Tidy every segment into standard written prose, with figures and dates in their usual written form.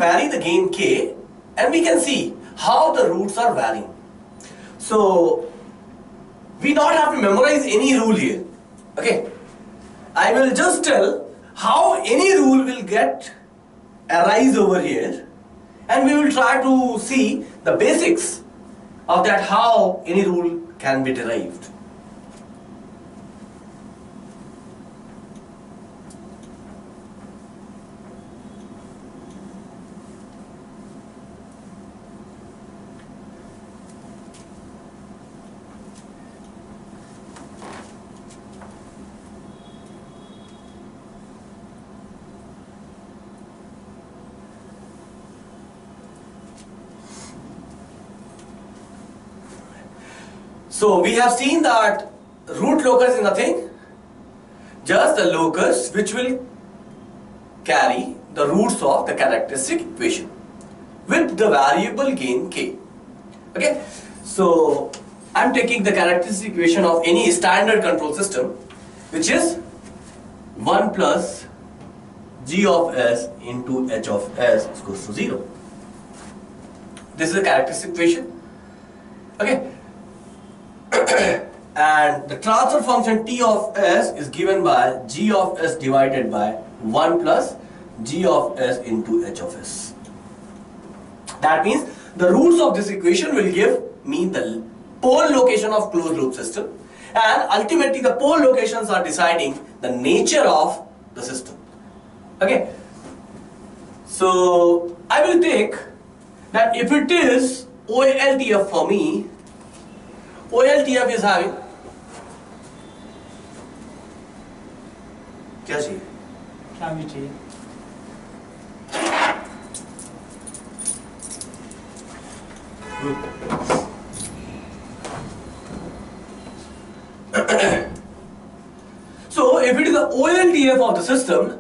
vary the gain k, and we can see how the roots are varying. So we not have to memorize any rule here. Okay, I will just tell how any rule will arise over here, and we will try to see the basics of that, how any rule can be derived. So we have seen that root locus is nothing, just the locus which will carry the roots of the characteristic equation with the variable gain k. Okay, so I am taking the characteristic equation of any standard control system, which is 1 plus g of s into h of s is equals to 0. This is the characteristic equation. Okay. And the transfer function t of s is given by g of s divided by 1 plus g of s into h of s. That means the roots of this equation will give me the pole location of closed loop system, and ultimately the pole locations are deciding the nature of the system. Okay, so I will take that if it is OLTF for me, OLTF is having क्या चाहिए? क्या भी चाहिए? So if it is the OLTF of the system,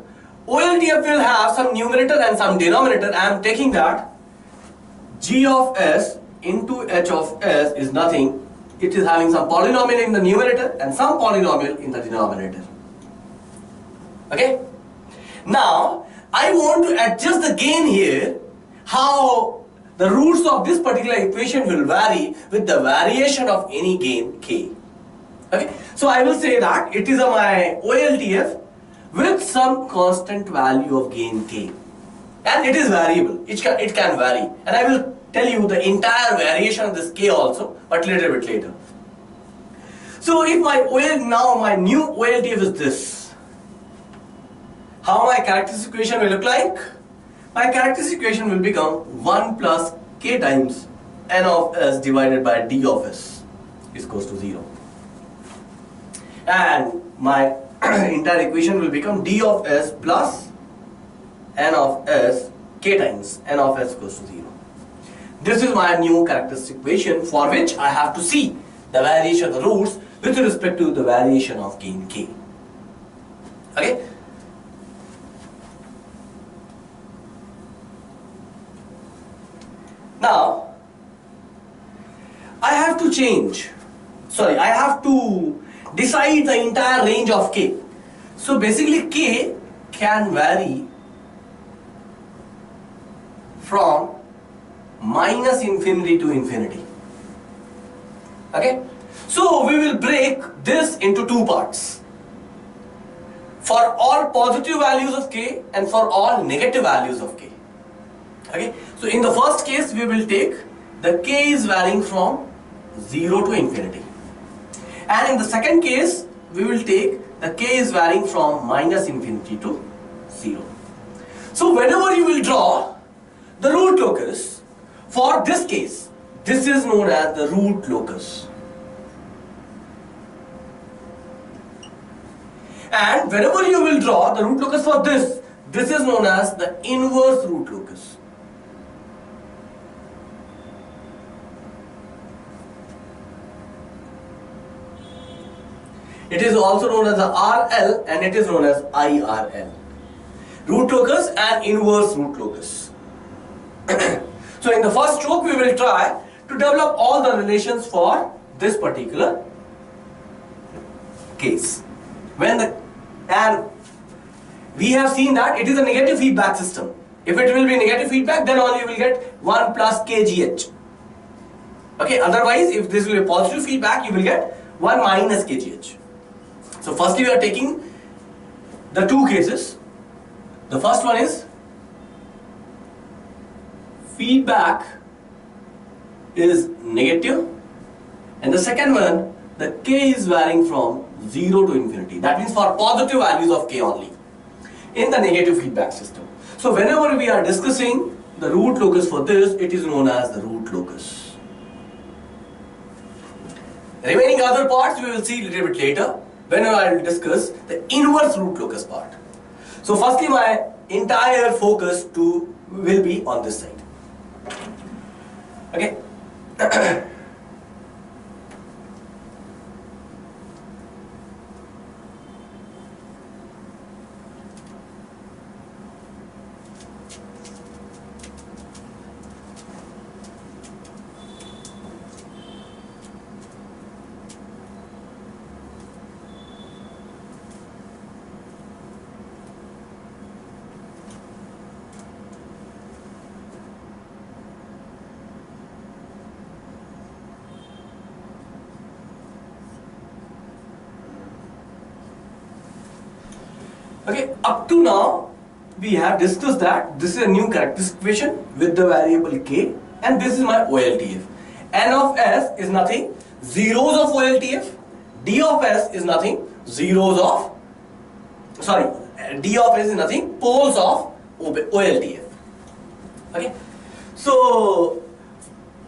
OLTF will have some numerator and some denominator. I am taking that g of s into h of s is nothing. It is having some polynomial in the numerator and some polynomial in the denominator. Okay? Now, I want to adjust the gain here, how the roots of this particular equation will vary with the variation of any gain k. Okay? So I will say that it is my OLTF with some constant value of gain k. And it is variable. It can vary. And I will tell you the entire variation of this k also, but little bit later. So if my new OLTF is this, how my characteristic equation will look like? My characteristic equation will become 1 plus k times n of s divided by d of s is equals to 0. And my entire equation will become d of s plus n of s k times n of s equals to 0. This is my new characteristic equation, for which I have to see the variation of the roots with respect to the variation of gain k. Okay? Now, I have to decide the entire range of k. So basically k can vary from minus infinity to infinity. Okay? So we will break this into two parts. For all positive values of k and for all negative values of k. Okay? So in the first case we will take the k is varying from 0 to infinity. And in the second case we will take the k is varying from minus infinity to 0. So whenever you will draw the root locus, for this case, this is known as the root locus. And whenever you will draw the root locus for this is known as the inverse root locus. It is also known as the RL and it is known as IRL. Root locus and inverse root locus. So in the first stroke we will try to develop all the relations for this particular case. And we have seen that it is a negative feedback system. If it will be negative feedback, then only you will get 1 plus kgh. Okay, otherwise if this will be positive feedback, you will get 1 minus kgh. So firstly we are taking the two cases. The first one is feedback is negative, and the second one, the k is varying from 0 to infinity. That means for positive values of k only in the negative feedback system. So whenever we are discussing the root locus for this, it is known as the root locus. Remaining other parts we will see a little bit later whenever I will discuss the inverse root locus part. So firstly my entire focus will be on this side. Okay. Okay, up to now we have discussed that this is a new characteristic equation with the variable k, and this is my OLTF. N of s is nothing zeros of OLTF, d of s is nothing zeros of, d of s is nothing poles of OLTF. Okay, so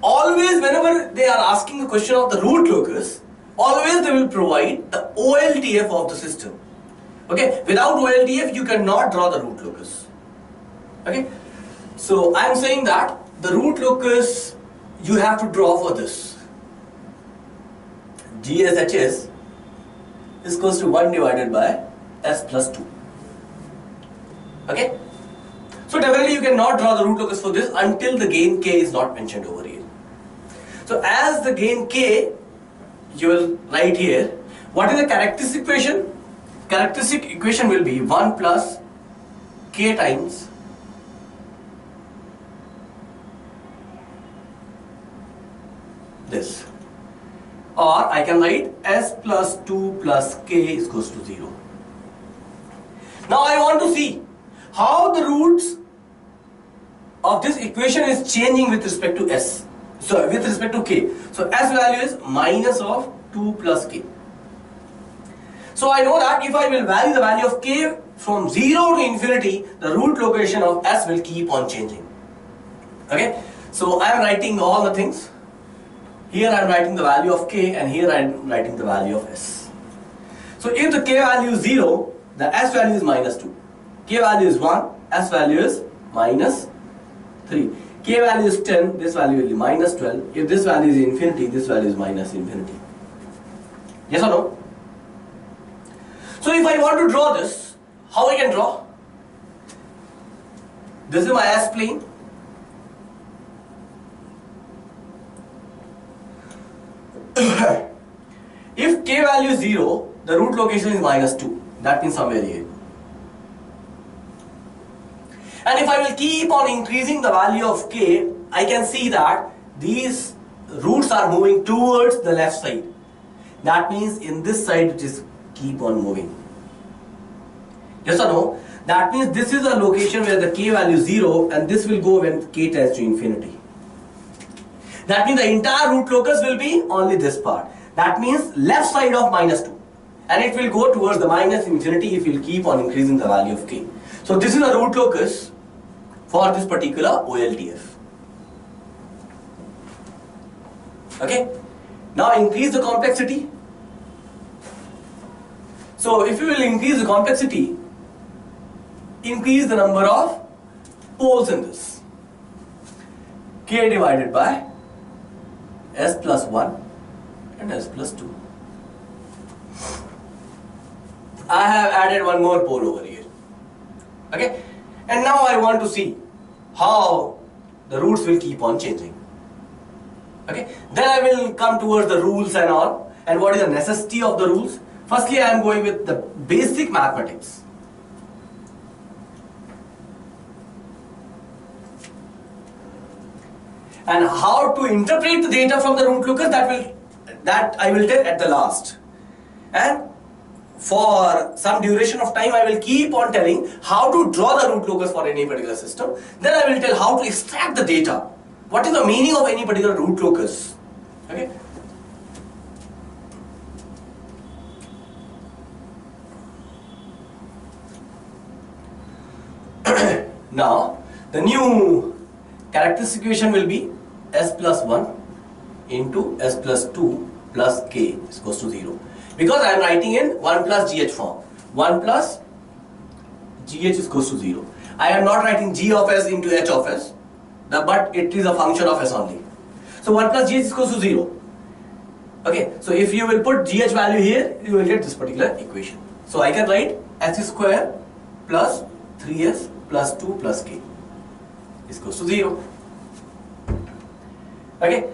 always whenever they are asking a question of the root locus, always they will provide the OLTF of the system. Okay, without OLTF you cannot draw the root locus. Okay, so I am saying that the root locus you have to draw for this. GSHS is equals to 1 divided by s plus 2. Okay, so definitely you cannot draw the root locus for this until the gain k is not mentioned over here. So as the gain k, you will write here, what is the characteristic equation? Characteristic equation will be 1 plus k times this, or I can write s plus 2 plus k is equals to 0. Now I want to see how the roots of this equation is changing with respect to s, so with respect to k. So s value is minus of 2 plus k. So I know that if I will vary the value of k from 0 to infinity, the root location of s will keep on changing. Okay, so I am writing all the things. Here I am writing the value of k, and here I am writing the value of s. So if the k value is 0, the s value is minus 2. K value is 1, s value is minus 3. K value is 10, this value will be minus 12. If this value is infinity, this value is minus infinity. Yes or no? So if I want to draw this, how I can draw? This is my S plane. If k value is 0, the root location is minus 2. That means somewhere here. And if I will keep on increasing the value of k, I can see that these roots are moving towards the left side. That means in this side it is keep on moving. Yes or no? That means this is a location where the k value is 0, and this will go when k tends to infinity. That means the entire root locus will be only this part. That means left side of minus 2. And it will go towards the minus infinity if you will keep on increasing the value of k. So this is the root locus for this particular OLTF. Okay? Now increase the complexity. So if you will increase the complexity, increase the number of poles in this. K divided by s plus 1 and s plus 2. I have added one more pole over here. Okay? And now I want to see how the roots will keep on changing. Okay? Then I will come towards the rules and all, and what is the necessity of the rules. Firstly, I am going with the basic mathematics. And how to interpret the data from the root locus, that I will tell at the last. And for some duration of time, I will keep on telling how to draw the root locus for any particular system. Then I will tell how to extract the data. What is the meaning of any particular root locus? Okay. Now, the new characteristic equation will be s plus 1 into s plus 2 plus k is equals to 0. Because I am writing in 1 plus gh form. 1 plus gh is equals to 0. I am not writing g of s into h of s, but it is a function of s only. So 1 plus gh is equals to 0. Okay, so if you will put gh value here, you will get this particular equation. So I can write s square plus 3s plus 2 plus k is equals to 0. Okay.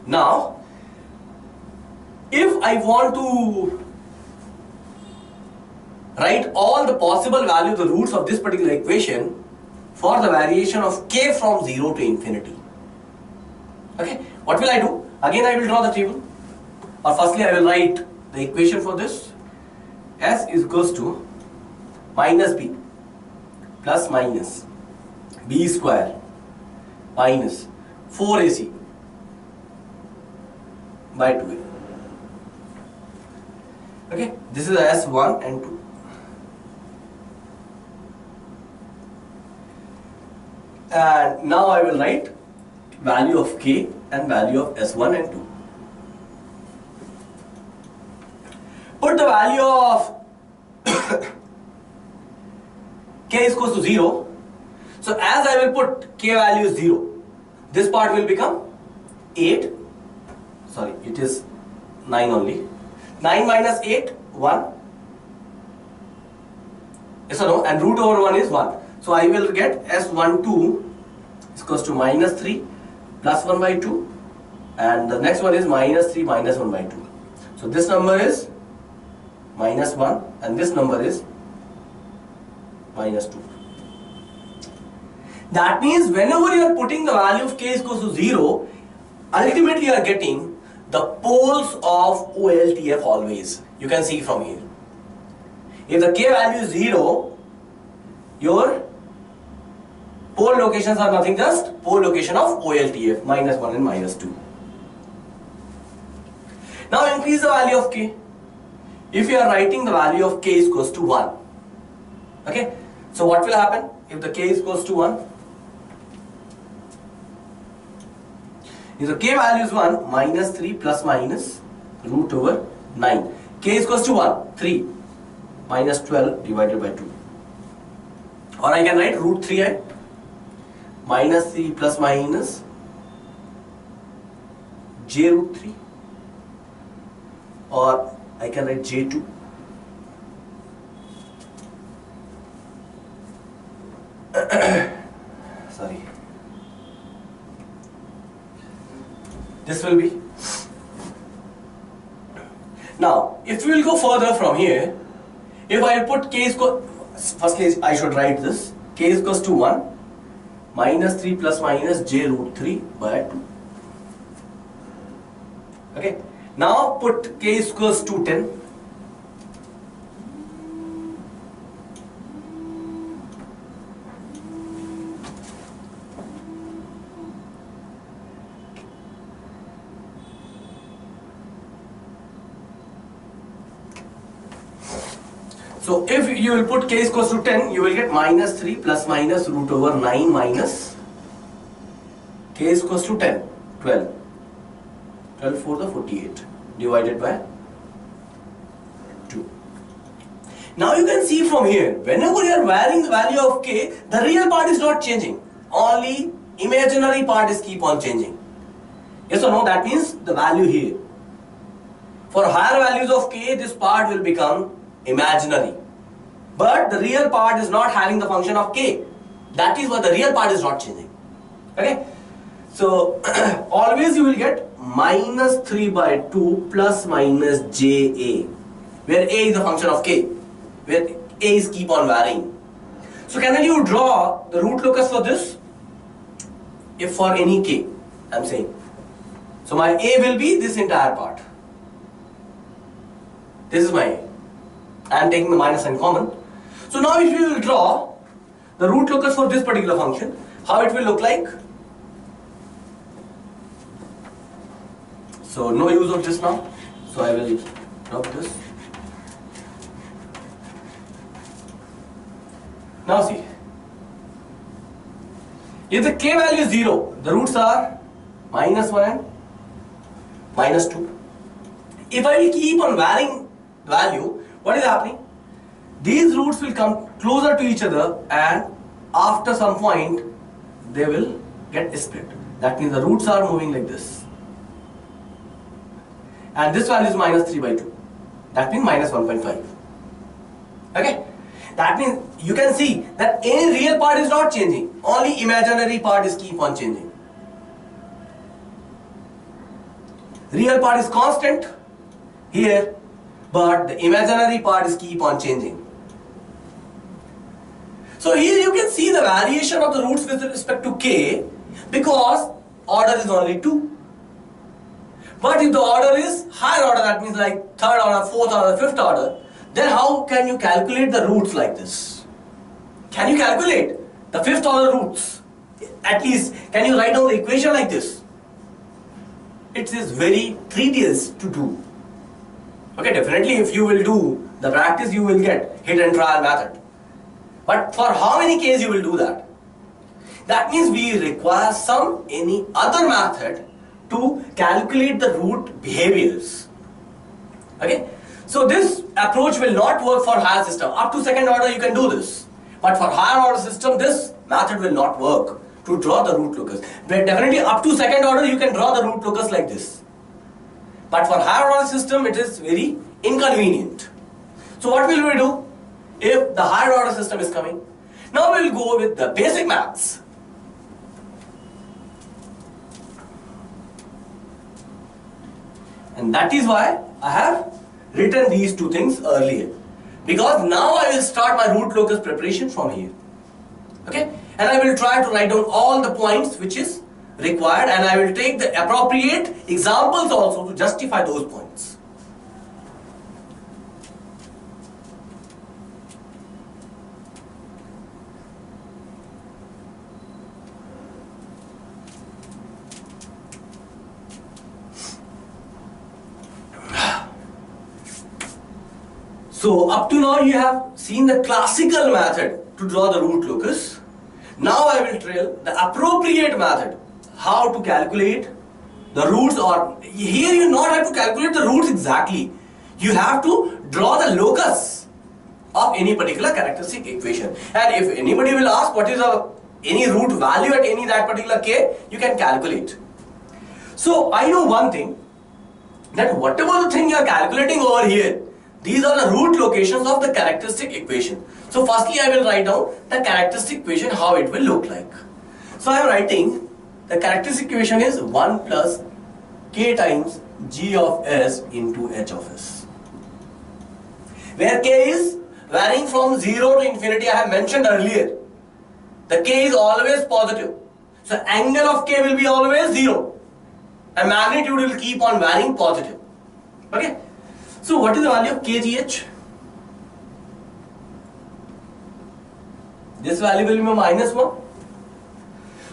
Now, if I want to write all the possible values, the roots of this particular equation for the variation of k from 0 to infinity. Okay, what will I do? Again I will draw the table. Or firstly I will write the equation for this. S is equals to minus b plus minus b square minus 4ac by 2a. Okay, this is S1 and 2. And now I will write value of k and value of S1 and 2. Put the value of k is equals to 0. So as I will put k value is 0, this part will become 8. Sorry, it is 9 only. 9 minus 8, 1. Yes or no? And root over 1 is 1. So I will get S12 is equals to minus 3 plus 1 by 2. And the next one is minus 3 minus 1 by 2. So this number is minus 1 and this number is minus 2. That means whenever you are putting the value of k is equals to 0, ultimately you are getting the poles of OLTF always. You can see from here. If the k value is 0, your pole locations are nothing, just pole location of OLTF, minus 1 and minus 2. Now increase the value of k. If you are writing the value of k is equals to 1. Okay. So what will happen if the k is equals to 1? If the k value is 1, minus 3 plus minus root over 9. K is equals to 1, 3 minus 12 divided by 2. Or I can write root 3i minus 3 plus minus j root 3. Or I can write j2. Sorry. This will be. Now, if we will go further from here, if I put k is firstly I should write this. K is equals to 1 minus 3 plus minus j root 3 by 2. Okay. Now put k is equals to 10. So if you will put k is equals to 10, you will get minus 3 plus minus root over 9 minus k is equals to 10, 12. 12 for the 48 divided by 2. Now you can see from here, whenever you are varying the value of k, the real part is not changing. Only imaginary part is keep on changing. Yes or no? That means the value here. For higher values of k, this part will become imaginary. But the real part is not having the function of k. That is why the real part is not changing. Okay? So, always you will get minus 3 by 2 plus minus ja, where a is the function of k, where a is keep on varying. So, can you draw the root locus for this? if for any k, I'm saying. So my A will be this entire part. This is my A. I am taking the minus sign common. So now if we will draw the root locus for this particular function, how it will look like? So no use of this now. So I will drop this. Now see. If the k value is 0, the roots are minus 1 and minus 2. If I will keep on varying value, what is happening? These roots will come closer to each other and after some point they will get split. That means the roots are moving like this. And this value is minus 3 by 2. That means minus 1.5. Okay? That means you can see that any real part is not changing. Only imaginary part is keep on changing. Real part is constant here, but the imaginary part is keep on changing. So here you can see the variation of the roots with respect to k because order is only 2. But if the order is higher order, that means like third order, fourth order, fifth order, then how can you calculate the roots like this? Can you calculate the fifth order roots? At least, can you write down the equation like this? It is very tedious to do. Okay, definitely if you will do the practice, you will get hit and trial method. But for how many cases you will do that? That means we require any other method to calculate the root behaviors. Okay, so this approach will not work for higher system. Up to second order you can do this, but for higher order system this method will not work to draw the root locus. But definitely up to second order you can draw the root locus like this, but for higher order system it is very inconvenient. So what will we do if the higher order system is coming? Now we will go with the basic maths. And that is why I have written these two things earlier. Because now I will start my root locus preparation from here. Okay? And I will try to write down all the points which is required and I will take the appropriate examples also to justify those points. So up to now you have seen the classical method to draw the root locus. Now I will trail the appropriate method, how to calculate the roots, or here you not have to calculate the roots exactly. You have to draw the locus of any particular characteristic equation. And if anybody will ask what is any root value at any that particular k, you can calculate. So I know one thing, that whatever the thing you are calculating over here, these are the root locations of the characteristic equation. So firstly I will write down the characteristic equation, how it will look like. So I am writing the characteristic equation is 1 plus k times g of s into h of s. Where k is varying from 0 to infinity, I have mentioned earlier. The k is always positive. So angle of k will be always 0. And magnitude will keep on varying positive. Okay. So what is the value of kgh? This value will be minus 1.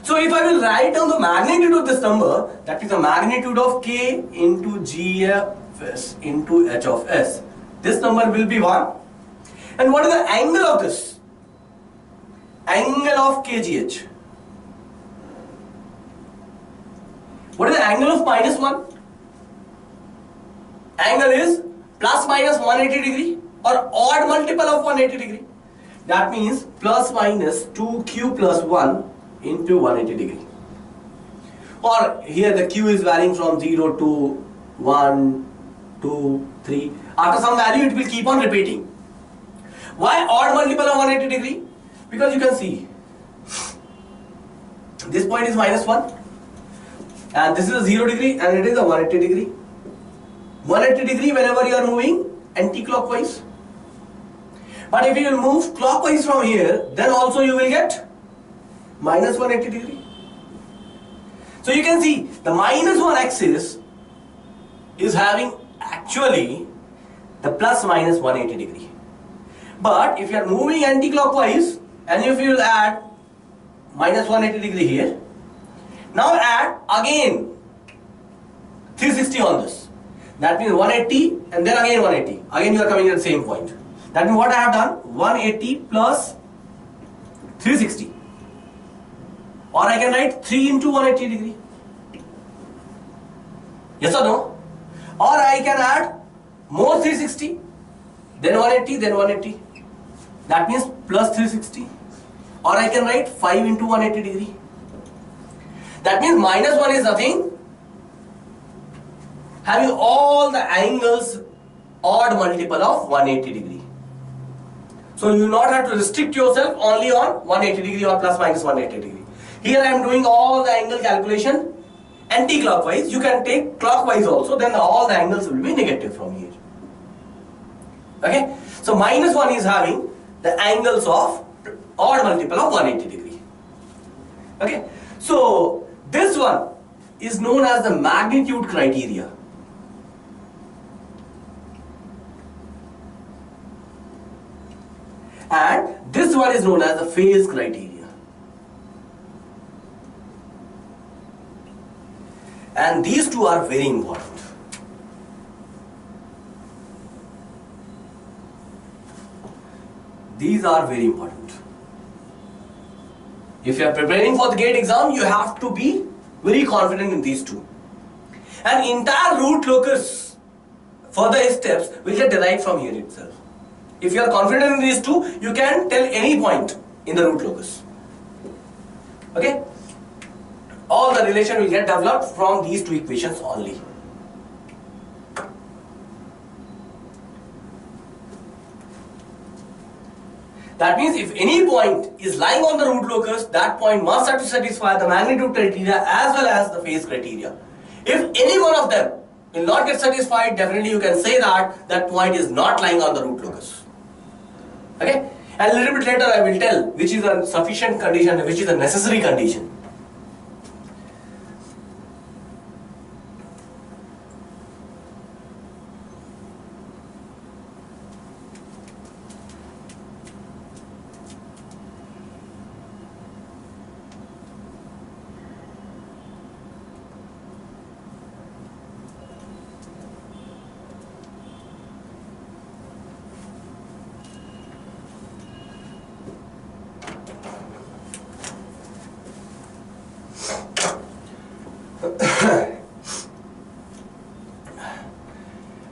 So if I will write down the magnitude of this number, that is the magnitude of k into gfs into h of s. This number will be 1. And what is the angle of this? Angle of kgh. What is the angle of minus 1? Angle is plus minus 180 degree or odd multiple of 180 degree. That means plus minus 2q plus 1 into 180 degree. Or here the q is varying from 0 to 1, 2, 3. After some value it will keep on repeating. Why odd multiple of 180 degree? Because you can see this point is minus 1 and this is a 0 degree and it is a 180 degree. 180 degree whenever you are moving anti-clockwise. But if you will move clockwise from here, then also you will get minus 180 degree. So you can see the minus 1 axis is having actually the plus minus 180 degree. But if you are moving anti-clockwise and if you will add minus 180 degree here, now add again 360 on this. That means 180 and then again 180. Again you are coming at the same point. That means what I have done, 180 plus 360. Or I can write 3 into 180 degree. Yes or no? Or I can add more 360, then 180, then 180. That means plus 360. Or I can write 5 into 180 degree. That means minus 1 is nothing. Having all the angles odd multiple of 180 degree. So you do not have to restrict yourself only on 180 degree or plus minus 180 degree. Here I am doing all the angle calculation anti-clockwise. You can take clockwise also, then all the angles will be negative from here. Okay? So minus 1 is having the angles of odd multiple of 180 degree. Okay? So this one is known as the magnitude criteria. And this one is known as the phase criteria. And these two are very important. These are very important. If you are preparing for the GATE exam, you have to be very confident in these two. And entire root locus further steps will get derived from here itself. If you are confident in these two, you can tell any point in the root locus. Okay? All the relation will get developed from these two equations only. That means if any point is lying on the root locus, that point must have to satisfy the magnitude criteria as well as the phase criteria. If any one of them will not get satisfied, definitely you can say that that point is not lying on the root locus. Okay? And a little bit later I will tell which is a sufficient condition and which is a necessary condition.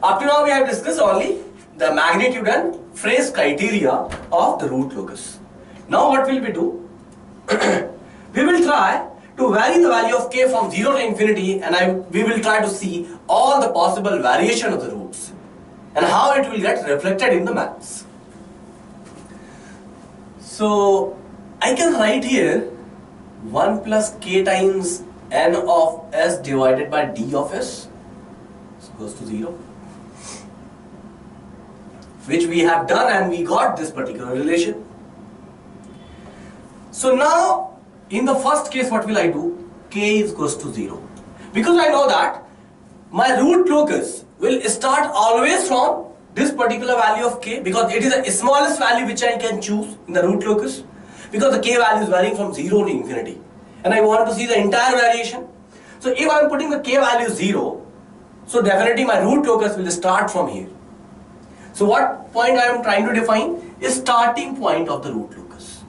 Up to now we have discussed only the magnitude and phase criteria of the root locus. Now what will we do? We will try to vary the value of k from 0 to infinity, and we will try to see all the possible variation of the roots and how it will get reflected in the maths. So I can write here 1 plus k times n of s divided by d of s goes to 0, which we have done and we got this particular relation. So now in the first case what will I do? K is goes to 0, because I know that my root locus will start always from this particular value of k, because it is the smallest value which I can choose in the root locus, because the k value is varying from 0 to infinity and I want to see the entire variation. So if I am putting the k value 0, so definitely my root locus will start from here. So what point I am trying to define is starting point of the root locus.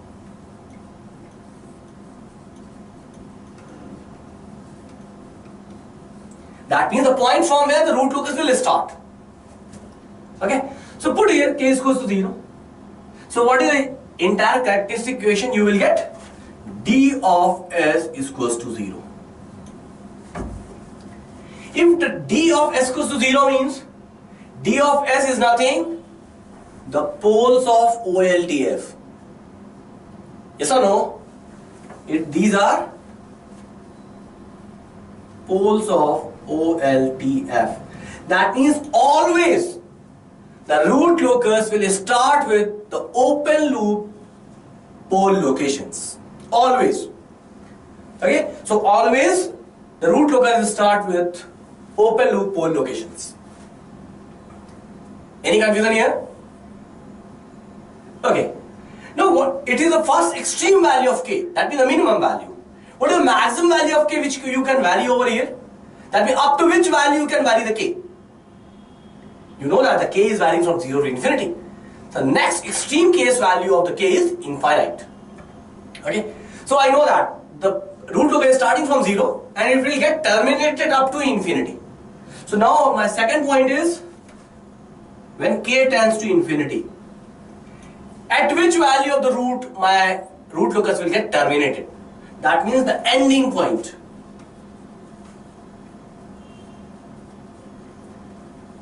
That means the point from where the root locus will start. Okay, so put here k is equals to 0. So what is the entire characteristic equation you will get? D of s is equals to 0. If the d of s equals to 0 means d of s is nothing, the poles of OLTF. Yes or no? These are poles of OLTF. That means always the root locus will start with the open loop pole locations. Always. Okay? So always the root locus start with open loop pole locations. Any confusion here? Okay. Now what? It is the first extreme value of k. That means the minimum value. What is the maximum value of k which you can vary over here? That means up to which value you can vary the k. You know that the k is varying from 0 to infinity. The next extreme case value of the k is infinite. Okay. So I know that the root locus is starting from 0 and it will get terminated up to infinity. So now my second point is when k tends to infinity, at which value of the root my root locus will get terminated. That means the ending point.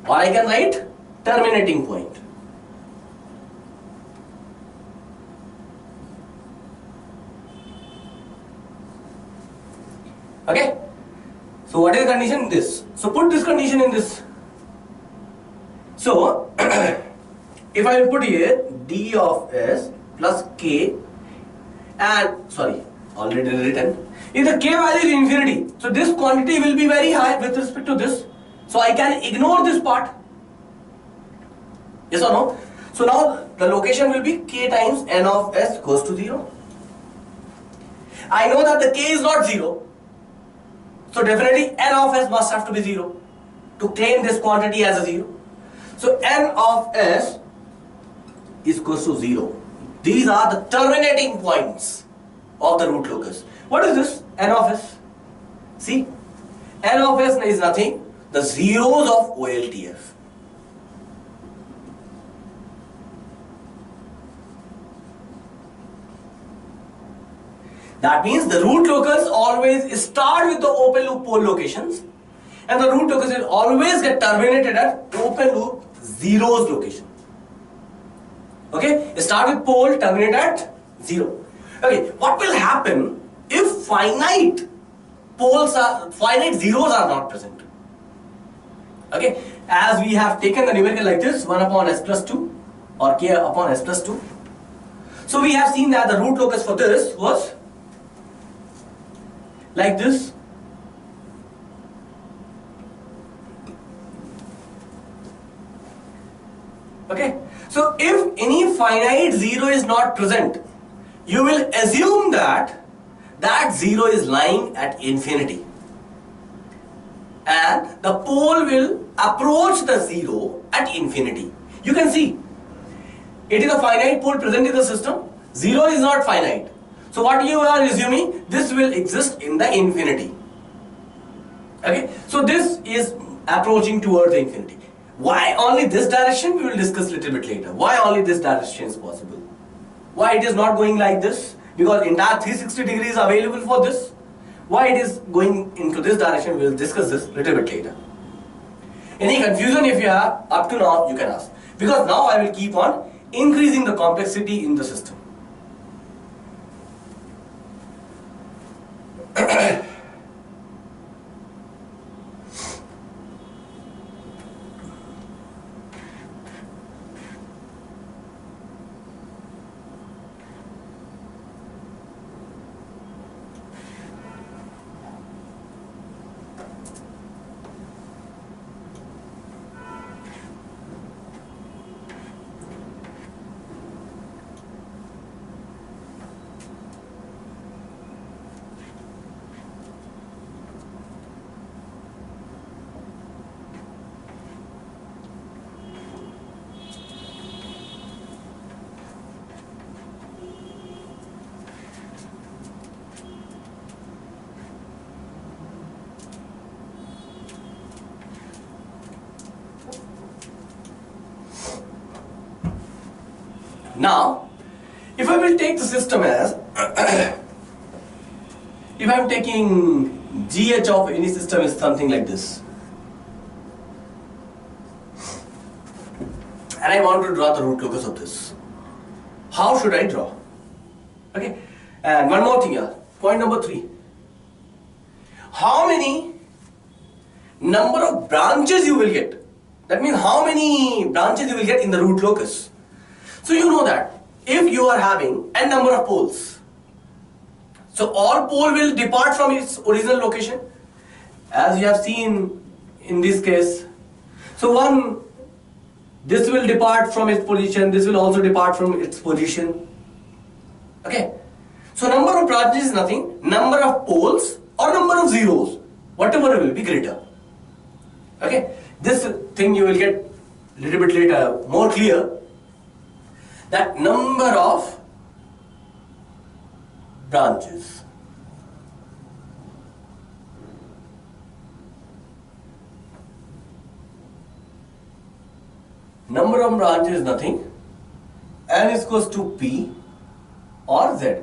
Or I can write terminating point. Okay. So what is the condition? This. So put this condition in this. So if I will put here d of s plus k and already written. If the k value is infinity, so this quantity will be very high with respect to this. So I can ignore this part. Yes or no? So now the location will be k times n of s goes to 0. I know that the k is not 0. So definitely n of s must have to be 0 to claim this quantity as a 0. So n of s is equals to 0. These are the terminating points of the root locus. What is this? N of s. See, n of s is nothing, the zeros of OLTF. That means the root locus always start with the open loop pole locations and the root locus will always get terminated at open loop zeros location. Okay, start with pole, terminate at 0. Okay, what will happen if finite zeros are not present? Okay, as we have taken the numerical like this, 1 upon s plus 2 or k upon s plus 2. So we have seen that the root locus for this was like this. Okay, so if any finite zero is not present, you will assume that that zero is lying at infinity and the pole will approach the zero at infinity. You can see it is a finite pole present in the system. Zero is not finite. So what you are assuming, this will exist in the infinity. Okay, so this is approaching towards the infinity. Why only this direction? We will discuss little bit later. Why only this direction is possible? Why it is not going like this? Because entire 360 degrees available for this. Why it is going into this direction? We will discuss this little bit later. Any confusion if you have up to now, you can ask. Because now I will keep on increasing the complexity in the system. Now, if I will take the system as, if I am taking GH of any system is something like this, and I want to draw the root locus of this, how should I draw? Okay, and one more thing here, point number 3. How many number of branches you will get? That means how many branches you will get in the root locus. So you know that if you are having n number of poles, so all pole will depart from its original location as you have seen in this case. So one, this will depart from its position, this will also depart from its position. Okay. So number of branches is nothing, number of poles or number of zeros, whatever will be greater. Okay. This thing you will get a little bit later more clear, that number of branches. Number of branches is nothing, n is equals to p or z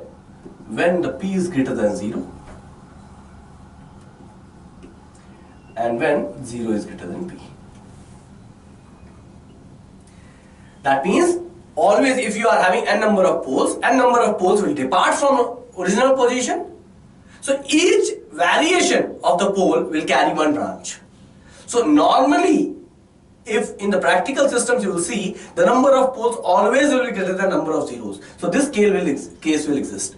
when the p is greater than 0 and when 0 is greater than p. That means always if you are having n number of poles will depart from original position. So each variation of the pole will carry one branch. So normally, if in the practical systems you will see the number of poles always will be greater than number of zeros. So this case will exist.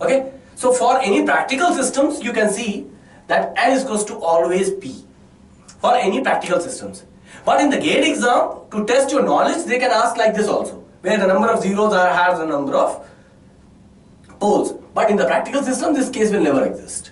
Okay. So for any practical systems you can see that n is equals to always p for any practical systems. But in the GATE exam, to test your knowledge, they can ask like this also, where the number of zeros has the number of poles. But in the practical system, this case will never exist.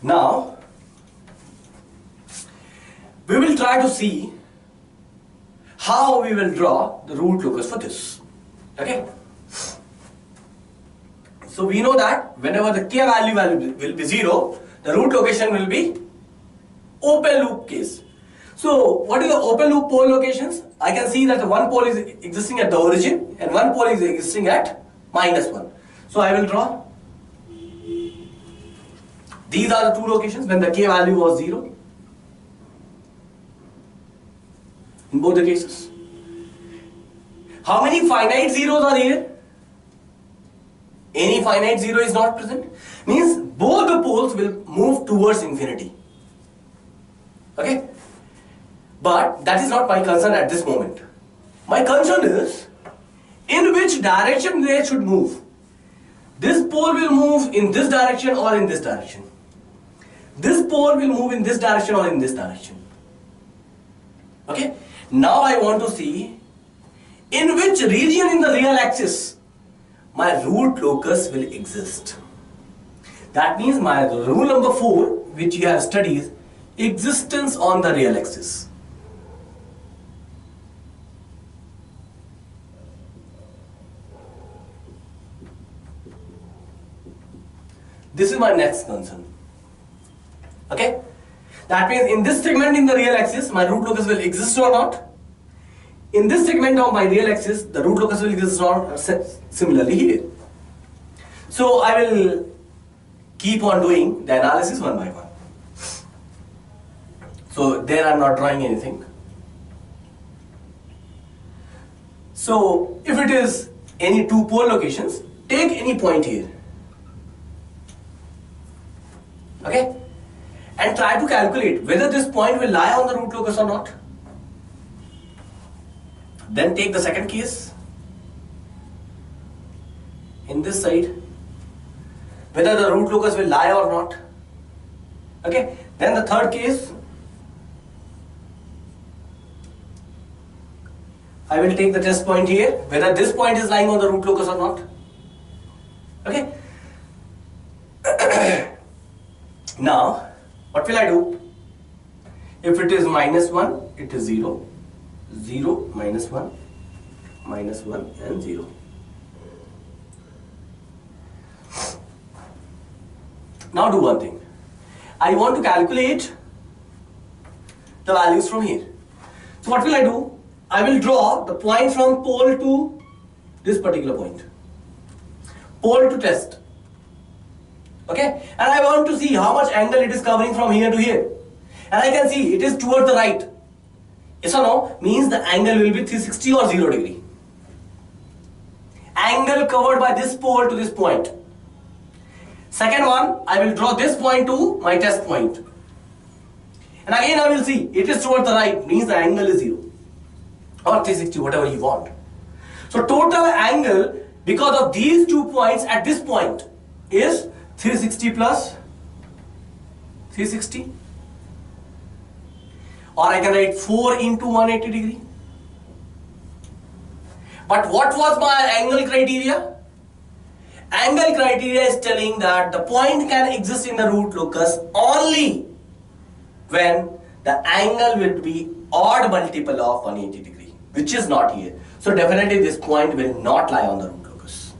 Now, we will try to see how we will draw the root locus for this. Okay. So we know that whenever the k value will be 0, the root location will be open loop case. So what is the open loop pole locations? I can see that the one pole is existing at the origin and one pole is existing at -1. So I will draw. These are the two locations when the k value was 0. In both the cases. How many finite zeros are here? Any finite zero is not present. Means both the poles will move towards infinity. Okay? But that is not my concern at this moment. My concern is in which direction they should move. This pole will move in this direction or in this direction. This pole will move in this direction or in this direction. Okay? Now I want to see in which region in the real axis my root locus will exist. That means my rule number 4, which you have studied, existence on the real axis. This is my next concern. Okay? That means in this segment in the real axis, my root locus will exist or not. In this segment of my real axis, the root locus will exist or not. Similarly here. So I will keep on doing the analysis one by one. So there I am not drawing anything. So if it is any two pole locations, take any point here. Okay? And try to calculate whether this point will lie on the root locus or not. Then take the second case in this side, whether the root locus will lie or not. Okay? Then the third case, I will take the test point here, whether this point is lying on the root locus or not. Okay? Now, what will I do? If it is -1, it is 0. 0, -1, -1 and 0. Now do one thing. I want to calculate the values from here. So what will I do? I will draw the point from pole to this particular point. Pole to test. Okay? And I want to see how much angle it is covering from here to here. And I can see it is towards the right. Yes or no? Means the angle will be 360 or 0 degree. Angle covered by this pole to this point. Second one, I will draw this point to my test point. And again I will see it is towards the right, means the angle is 0 or 360, whatever you want. So total angle because of these 2 points at this point is 360 plus 360, or I can write 4 into 180 degree. But what was my angle criteria? Angle criteria is telling that the point can exist in the root locus only when the angle will be odd multiple of 180 degree, which is not here. So definitely this point will not lie on the root locus.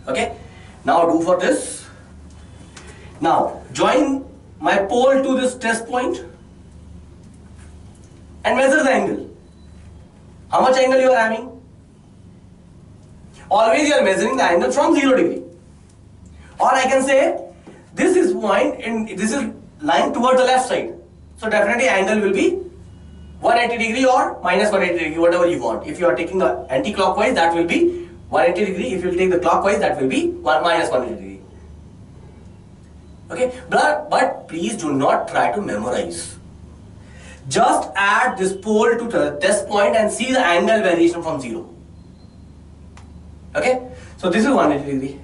Okay, now do for this. Now join my pole to this test point and measure the angle. How much angle you are having? Always you are measuring the angle from 0 degree. Or I can say this is point and this is lying towards the left side. So definitely angle will be 180 degree or minus 180 degree, whatever you want. If you are taking the anti-clockwise, that will be 180 degree. If you take the clockwise, that will be minus 180 degree. Okay, but please do not try to memorize. Just add this pole to the test point and see the angle variation from 0. Okay, so this is 180 degree.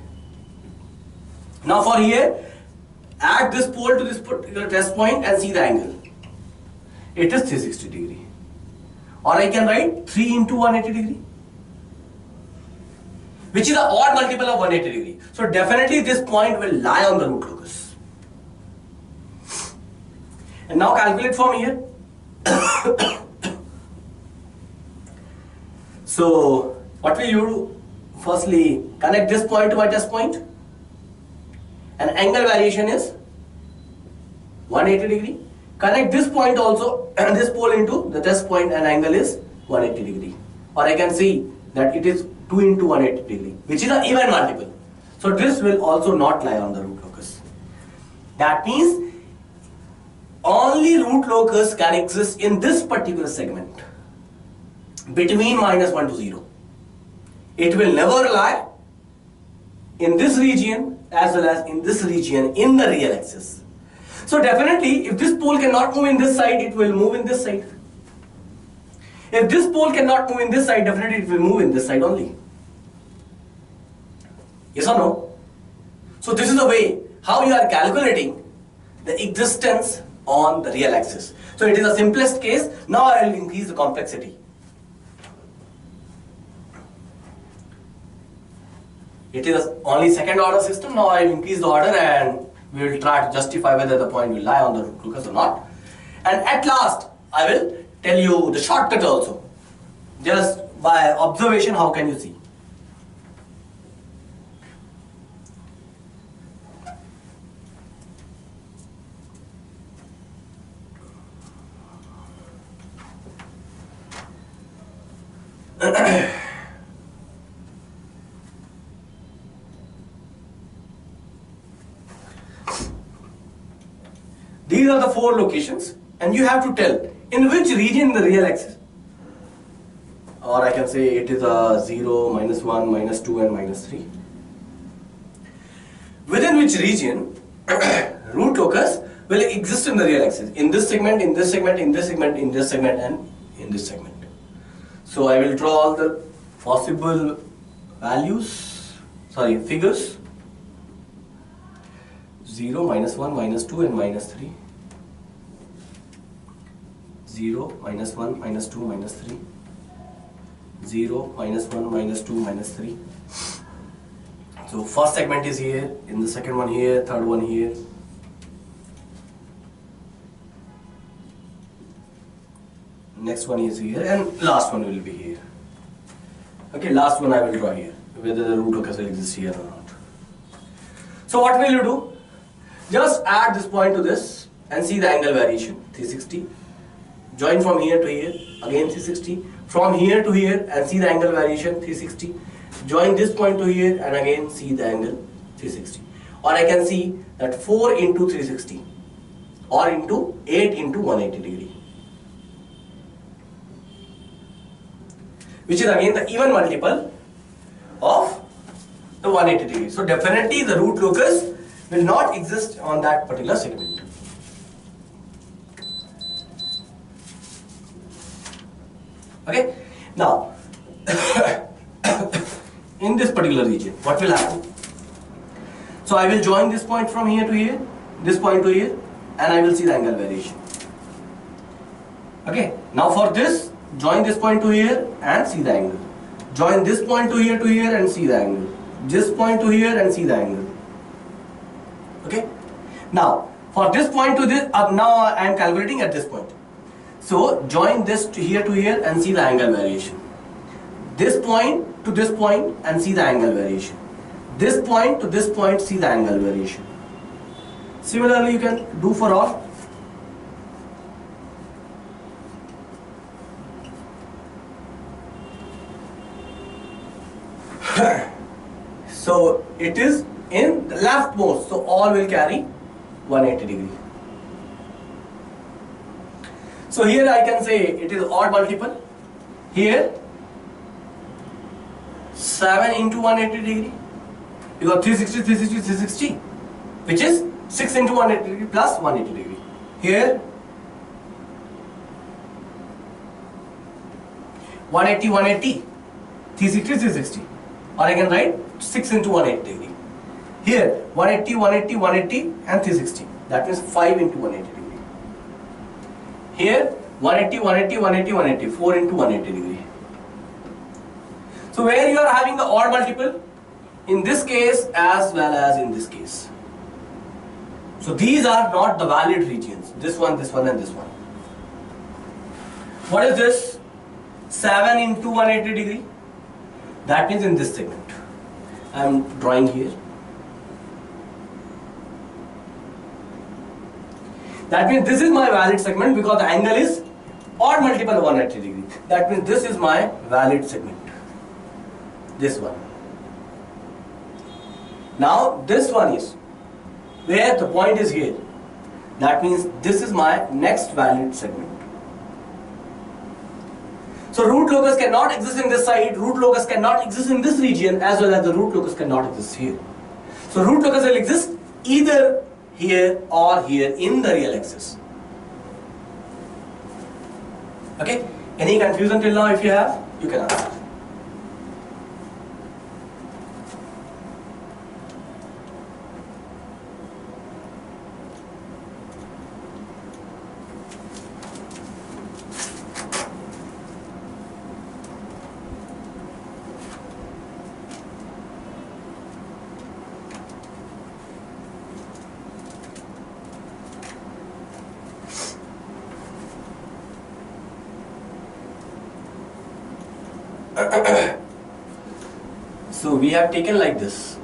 Now for here, add this pole to this particular test point and see the angle. It is 360 degree. Or I can write 3 into 180 degree, which is the odd multiple of 180 degree. So definitely this point will lie on the root locus. And now calculate from here. So what will you do? Firstly, connect this point to my test point, and angle variation is 180 degree. Connect this point also and this pole into the test point, and angle is 180 degree. Or I can see that it is 2 into 180 degree, which is an even multiple. So this will also not lie on the root locus. That means only root locus can exist in this particular segment between -1 to 0. It will never lie in this region as well as in this region in the real axis. So definitely if this pole cannot move in this side, it will move in this side. If this pole cannot move in this side, definitely it will move in this side only. Yes or no? So this is the way how you are calculating the existence on the real axis. So it is the simplest case. Now I will increase the complexity. It is only second order system. Now I will increase the order and we will try to justify whether the point will lie on the root locus or not. And at last I will tell you the shortcut also. Just by observation, how can you see? These are the 4 locations and you have to tell in which region the real axis, or I can say it is a 0, -1, -2 and -3. Within which region root locus will exist in the real axis, in this segment, in this segment, in this segment, in this segment and in this segment. So I will draw all the possible figures. 0, -1, -2 and -3. 0, -1, -2, -3. 0, -1, -2, -3. So first segment is here, in the second one here, third one here. Next one is here and last one will be here. Okay, last one I will draw here, whether the root locus will exist here or not. So what will you do? Just add this point to this and see the angle variation, 360. Join from here to here, again 360. From here to here and see the angle variation, 360. Join this point to here and again see the angle, 360. Or I can see that 4 into 360 or into 8 into 180 degree, which is again the even multiple of the 180 degree. So definitely the root locus will not exist on that particular segment. Okay, now in this particular region, what will happen? So I will join this point from here to here, this point to here, and I will see the angle variation. Okay, now for this, join this point to here and see the angle. Join this point to here and see the angle. This point to here and see the angle. Okay, now for this point to this, now I am calculating at this point. So join this to here and see the angle variation. This point to this point and see the angle variation. This point to this point, see the angle variation. Similarly, you can do for all. So it is in the leftmost, so all will carry 180 degree. So here I can say it is odd multiple. Here 7 into 180 degree. You got 360, 360, 360, which is 6 into 180 degree plus 180 degree. Here 180, 180, 360, 360. Or I can write 6 into 180 degree. Here 180, 180, 180 and 360. That means 5 into 180 degree. Here 180, 180, 180, 180, 4 into 180 degree. So where you are having the odd multiple, in this case as well as in this case. So these are not the valid regions. This one and this one. What is this? 7 into 180 degree. That means in this segment. I am drawing here. That means this is my valid segment because the angle is odd multiple of 180 degree. That means this is my valid segment. This one. Now this one is where the point is here. That means this is my next valid segment. So root locus cannot exist in this side, root locus cannot exist in this region, as well as the root locus cannot exist here. So root locus will exist either here or here in the real axis. Okay? Any confusion till now? If you have, you can ask. So we have taken like this.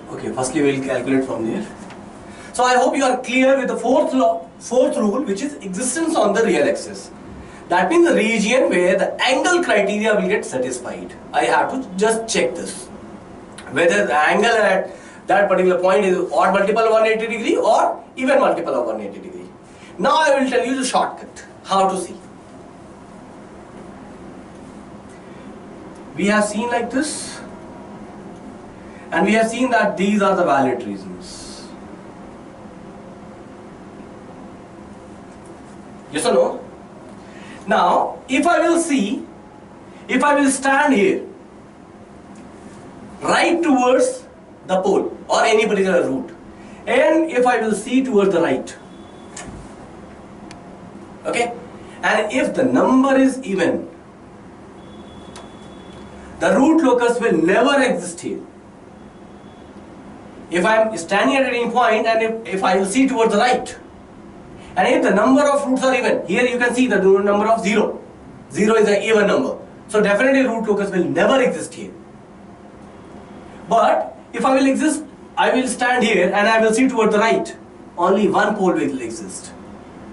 Okay, firstly we will calculate from there. So I hope you are clear with the fourth rule, which is existence on the real axis. That means the region where the angle criteria will get satisfied. I have to just check this, whether the angle at that particular point is odd multiple of 180 degree or even multiple of 180 degree. Now I will tell you the shortcut, how to see. We have seen like this, and we have seen that these are the valid reasons. Yes or no? Now, if I will stand here, right towards the pole or any particular root, and if I will see towards the right, okay, and if the number is even, the root locus will never exist here. If I am standing at any point and if I will see towards the right, and if the number of roots are even, here you can see the number of 0. 0 is an even number. So definitely root locus will never exist here. But if I will stand here and I will see towards the right, only one pole will exist.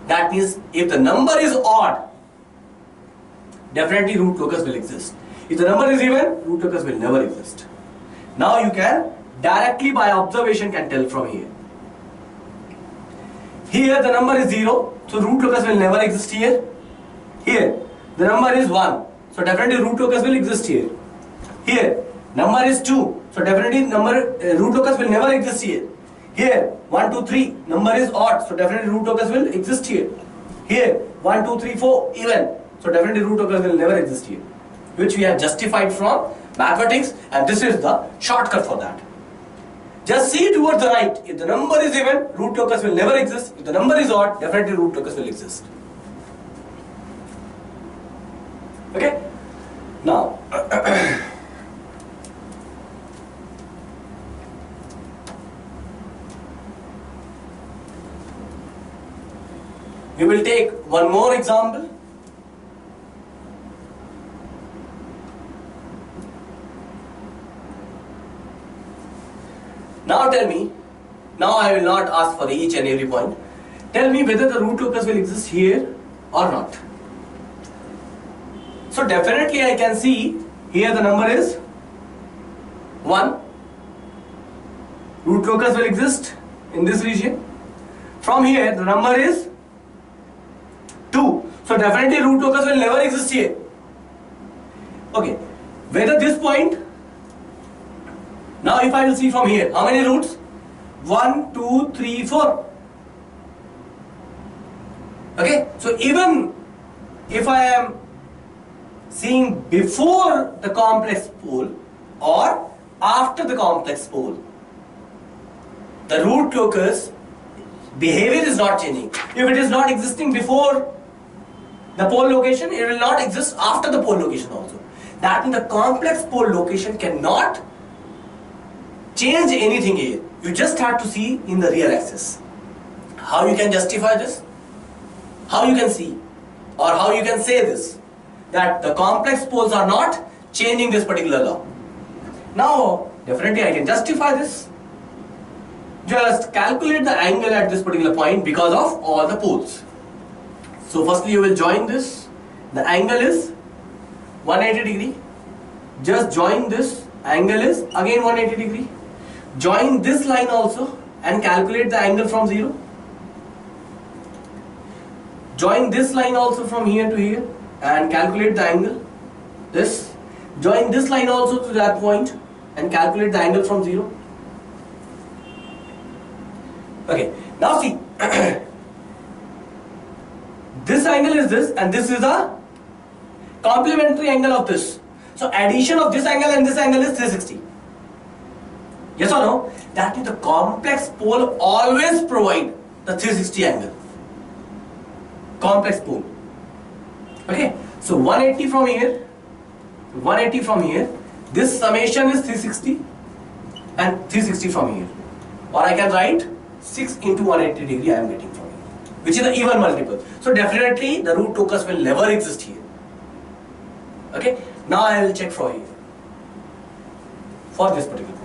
That means if the number is odd, definitely root locus will exist. If the number is even, root locus will never exist. Now you can directly by observation can tell from here. Here the number is 0, so root locus will never exist here. Here the number is 1, so definitely root locus will exist here. Here Number is 2. So definitely root locus will never exist here. Here 1, 2, 3. Number is odd. So definitely root locus will exist here. Here 1, 2, 3, 4 even. So definitely root locus will never exist here. Which we have justified from mathematics, and this is the shortcut for that. Just see towards the right. If the number is even, root locus will never exist. If the number is odd, definitely root locus will exist. Okay? Now, we will take one more example. Now tell me, now I will not ask for each and every point. Tell me whether the root locus will exist here or not. So definitely I can see here the number is 1. Root locus will exist in this region. From here the number is 2. So definitely root locus will never exist here. Okay. Whether this point, now if I will see from here, how many roots? 1, 2, 3, 4. Okay. So even if I am seeing before the complex pole or after the complex pole, the root locus behavior is not changing. If it is not existing before the pole location, it will not exist after the pole location also. That means the complex pole location cannot change anything here. You just have to see in the real axis. How you can justify this? How you can see or how you can say this? That the complex poles are not changing this particular law. Now, definitely I can justify this. Just calculate the angle at this particular point because of all the poles. So firstly you will join this. The angle is 180 degree. Just join this. Angle is again 180 degree. Join this line also and calculate the angle from 0. Join this line also from here to here and calculate the angle. This. Join this line also to that point and calculate the angle from 0. Okay. Now see. This angle is this and this is the complementary angle of this. So addition of this angle and this angle is 360. Yes or no? That means the complex pole always provide the 360 angle. Complex pole. Okay. So 180 from here. 180 from here. This summation is 360 and 360 from here. Or I can write 6 into 180 degree I am getting from here, which is the even multiple. So definitely the root locus will never exist here. Okay. Now I will check for here for this particular point.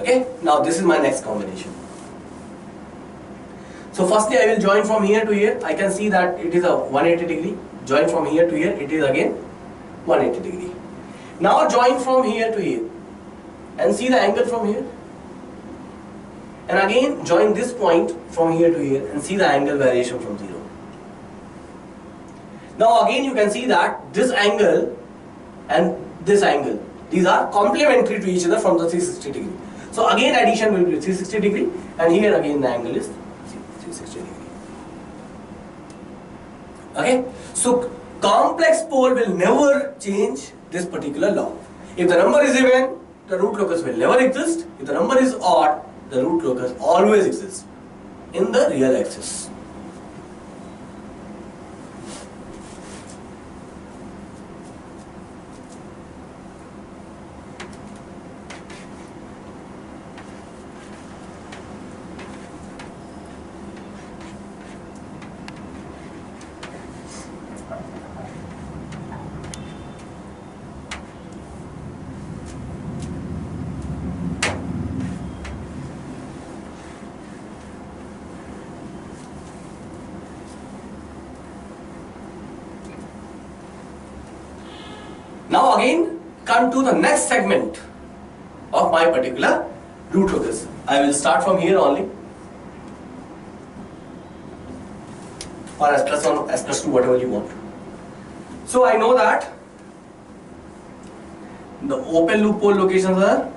Okay. Now this is my next combination. So firstly I will join from here to here. I can see that it is a 180 degree. Join from here to here, it is again 180 degree. Now join from here to here and see the angle from here. And again join this point from here to here and see the angle variation from 0. Now again you can see that this angle and this angle, these are complementary to each other from the 360 degree. So again addition will be 360 degree and here again the angle is 360 degree. Okay. So complex pole will never change this particular law. If the number is even, the root locus will never exist. If the number is odd, the root locus always exists in the real axis. Now again come to the next segment of my particular root locus. I will start from here only. or s plus 1 or s plus 2, whatever you want. So I know that the open loop pole locations are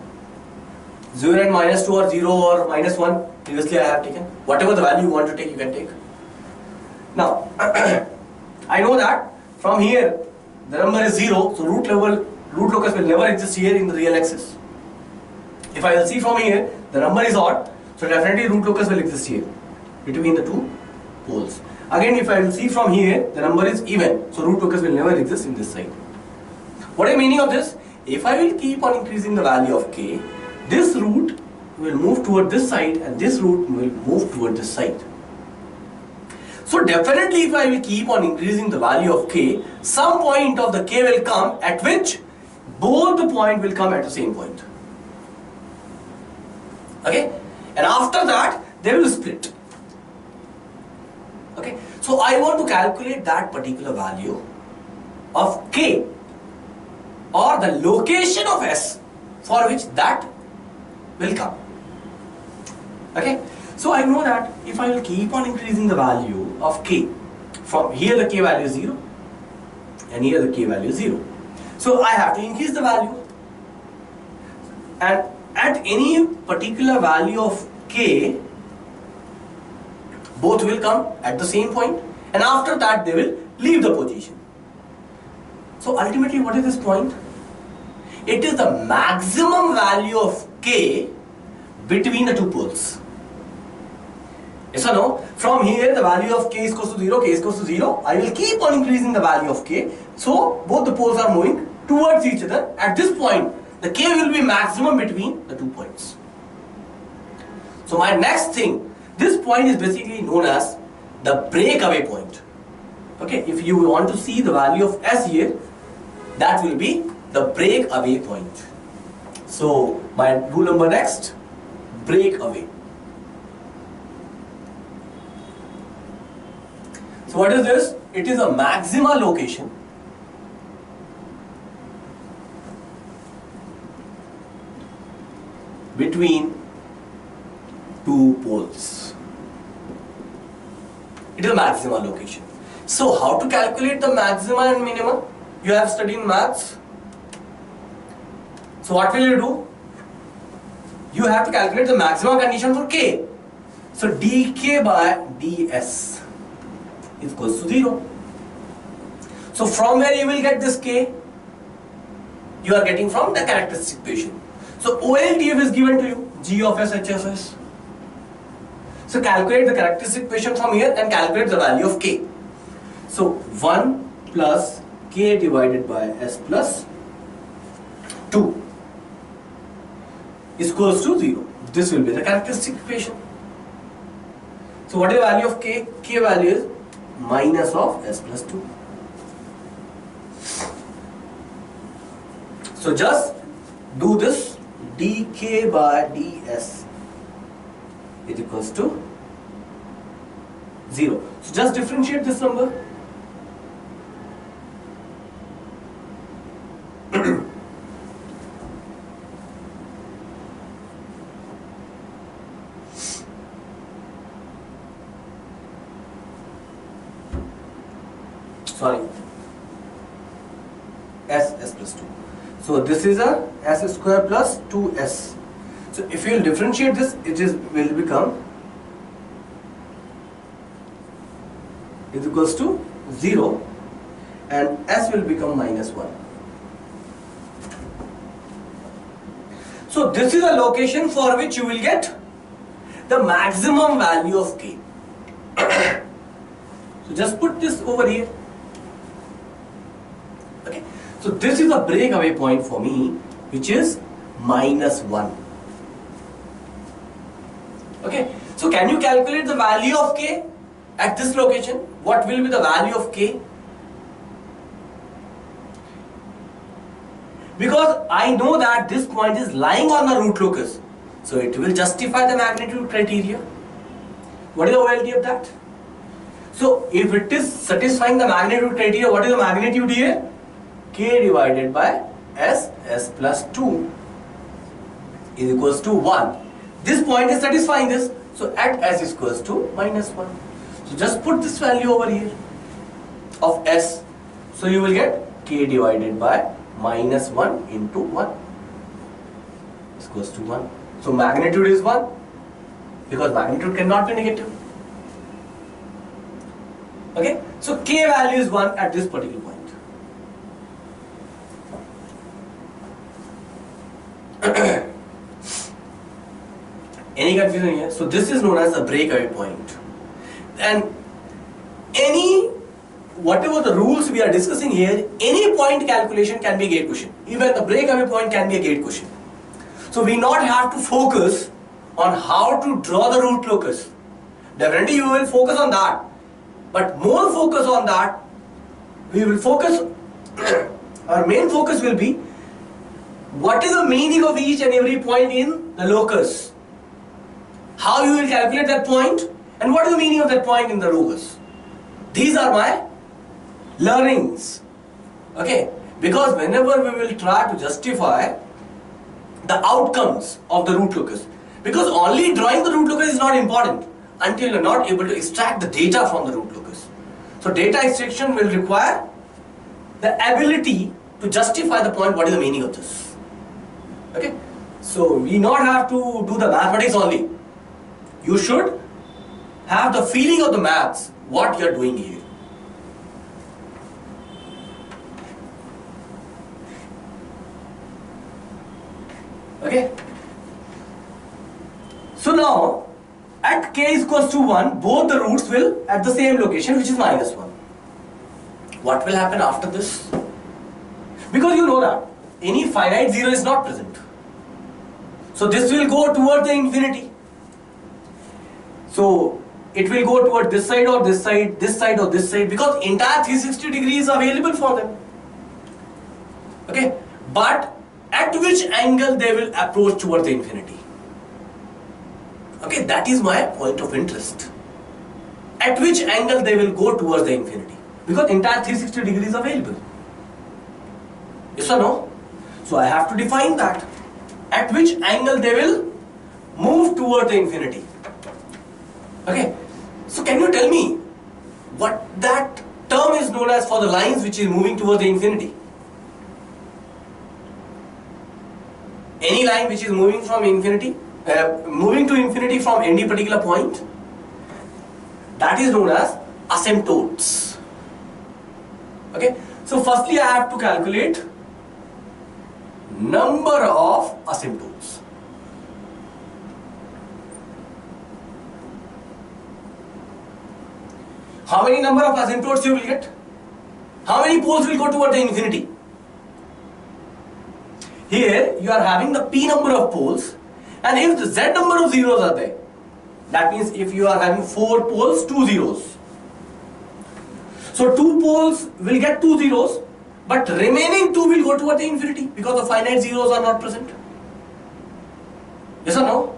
0 and minus 2 or 0 or minus 1. Previously I have taken. Whatever the value you want to take, you can take. Now, I know that from here the number is 0, so root locus will never exist here in the real axis. If I will see from here, the number is odd, so definitely root locus will exist here between the two poles. Again, if I will see from here, the number is even, so root locus will never exist in this side. What is the meaning of this? If I will keep on increasing the value of k, this root will move toward this side and this root will move toward this side. So definitely if I will keep on increasing the value of k, some point of the k will come at which both the point will come at the same point. Okay? And after that, they will split. Okay? So I want to calculate that particular value of k or the location of s for which that will come. Okay? So I know that if I will keep on increasing the value of k, from here the k value is 0 and here the k value is 0. So I have to increase the value, and at any particular value of k, both will come at the same point, and after that they will leave the position. So ultimately what is this point? It is the maximum value of k between the two poles. Yes or no? From here the value of k is equal to 0, k is equal to 0. I will keep on increasing the value of k. So both the poles are moving towards each other. At this point, the k will be maximum between the 2 points. So my next thing, this point is basically known as the breakaway point. Okay, if you want to see the value of s here, that will be the breakaway point. So my rule number next, breakaway. So what is this? It is a maxima location between two poles. It is a maxima location. So how to calculate the maxima and minima? You have studied maths. So what will you do? You have to calculate the maximum condition for k. So dk by ds is equals to 0. So from where you will get this k? You are getting from the characteristic equation. So OLTF is given to you, G of s, H of s. So calculate the characteristic equation from here and calculate the value of k. So 1 plus k divided by s plus 2 is equals to 0. This will be the characteristic equation. So what is the value of k? K value is minus of s plus 2. So just do this, dk by ds is equals to 0. So just differentiate this number. Sorry, s plus 2. So this is a s square plus 2s. So if you will differentiate this, it will become is equals to 0 and s will become minus 1. So this is a location for which you will get the maximum value of k. So just put this over here. Okay. So this is a breakaway point for me, which is minus 1. Okay. So can you calculate the value of k at this location? What will be the value of k? Because I know that this point is lying on the root locus, so it will justify the magnitude criteria. What is the OLT of that? So if it is satisfying the magnitude criteria, what is the magnitude here? K divided by s plus 2 is equals to 1. This point is satisfying this, so at s is equals to minus 1. So So just put this value over here of S. So you will get K divided by minus 1 into 1 is equals to 1. So magnitude is 1 because magnitude cannot be negative. Okay, so K value is 1 at this particular point. Any confusion here? So this is known as a breakaway point. And whatever the rules we are discussing here, any point calculation can be a gate question. Even the breakaway point can be a gate question. So we not have to focus on how to draw the root locus. Definitely you will focus on that. But more focus on that, we will focus, our main focus will be what is the meaning of each and every point in the locus. How you will calculate that point and what is the meaning of that point in the locus. These are my learnings. Okay, because whenever we will try to justify the outcomes of the root locus, because only drawing the root locus is not important until you are not able to extract the data from the root locus. So data extraction will require the ability to justify the point, what is the meaning of this. Okay, so we not have to do the mathematics only. You should have the feeling of the maths, what you are doing here. Okay. So now, at k is equals to 1, both the roots will at the same location, which is minus 1. What will happen after this? Because you know that any finite 0 is not present. So this will go toward the infinity. So it will go toward this side or this side, this side or this side, because entire 360 degrees is available for them. Okay, but at which angle they will approach toward the infinity? Okay, that is my point of interest. At which angle they will go towards the infinity? Because entire 360 degrees is available. Yes or no? So I have to define that. At which angle they will move toward the infinity. Okay, so can you tell me what that term is known as for the lines which is moving towards the infinity? Any line which is moving from infinity, moving to infinity from any particular point, that is known as asymptotes. Okay, so firstly I have to calculate number of asymptotes. How many number of asymptotes you will get? How many poles will go toward the infinity? Here you are having the p number of poles, and if the z number of zeros are there, that means if you are having 4 poles, 2 zeros. So 2 poles will get 2 zeros, but remaining 2 will go toward the infinity because the finite zeros are not present. Yes or no?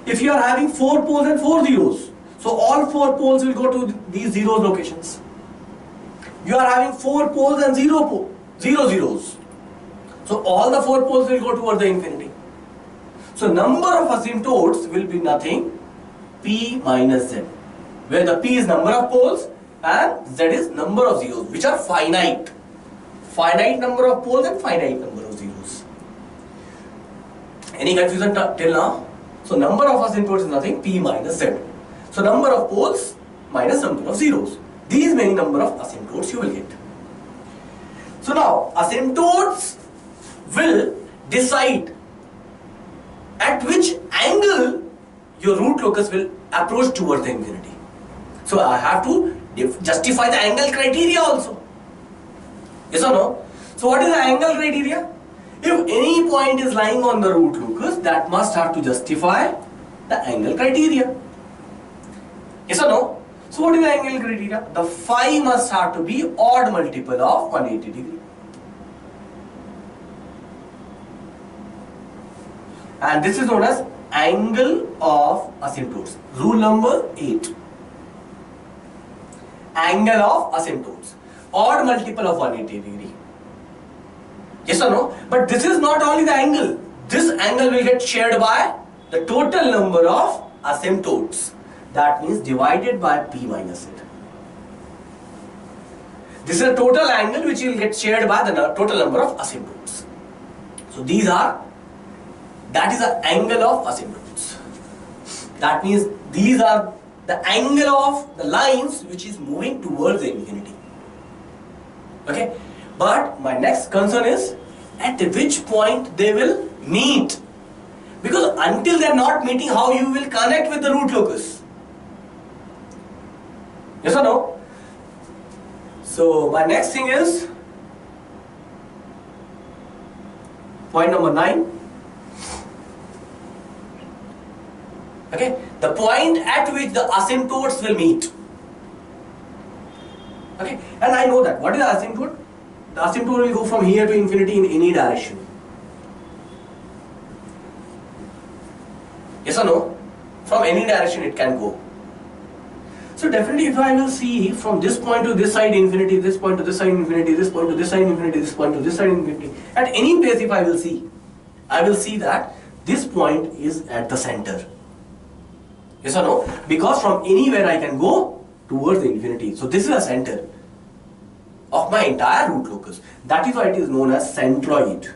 If you are having 4 poles and 4 zeros, so all 4 poles will go to these zeros locations. You are having 4 poles and 0 zeros. So all the 4 poles will go toward the infinity. So number of asymptotes will be nothing, p minus z, where the p is number of poles and z is number of zeros, which are finite. Finite number of poles and finite number of zeros. Any confusion till now? So number of asymptotes is nothing, p minus z. So number of poles minus number of zeros. These many number of asymptotes you will get. So now asymptotes will decide at which angle your root locus will approach towards the infinity. So I have to justify the angle criteria also. Yes or no? So what is the angle criteria? If any point is lying on the root locus, that must have to justify the angle criteria. Yes or no? So what is the angle criteria? The phi must have to be odd multiple of 180 degree. And this is known as angle of asymptotes. Rule number 8. Angle of asymptotes. Odd multiple of 180 degree. Yes or no? But this is not only the angle. This angle will get shared by the total number of asymptotes. That means divided by P minus Z. This is a total angle which will get shared by the total number of asymptotes. So that is the angle of asymptotes. That means these are the angle of the lines which is moving towards the infinity. Okay, but my next concern is at which point they will meet, because until they are not meeting, how you will connect with the root locus? Yes or no? So my next thing is point number 9. Okay, the point at which the asymptotes will meet. Okay, and I know that. What is the asymptote? The asymptote will go from here to infinity in any direction. Yes or no? From any direction it can go. So definitely if I will see from this point to this side infinity, this point to this side infinity, this point to this side infinity, this point to this side infinity, at any place if I will see that this point is at the center. Yes or no? Because from anywhere I can go towards the infinity. So this is a center of my entire root locus. That is why it is known as centroid.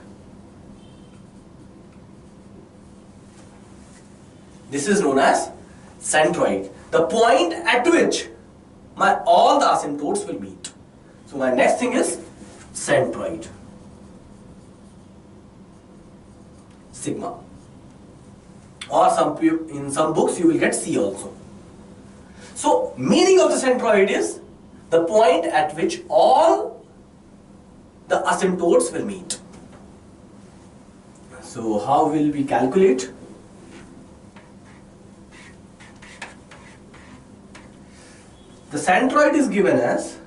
This is known as centroid. The point at which all the asymptotes will meet. So my next thing is centroid. Sigma. Or in some books you will get C also. So meaning of the centroid is the point at which all the asymptotes will meet. So how will we calculate? The centroid is given as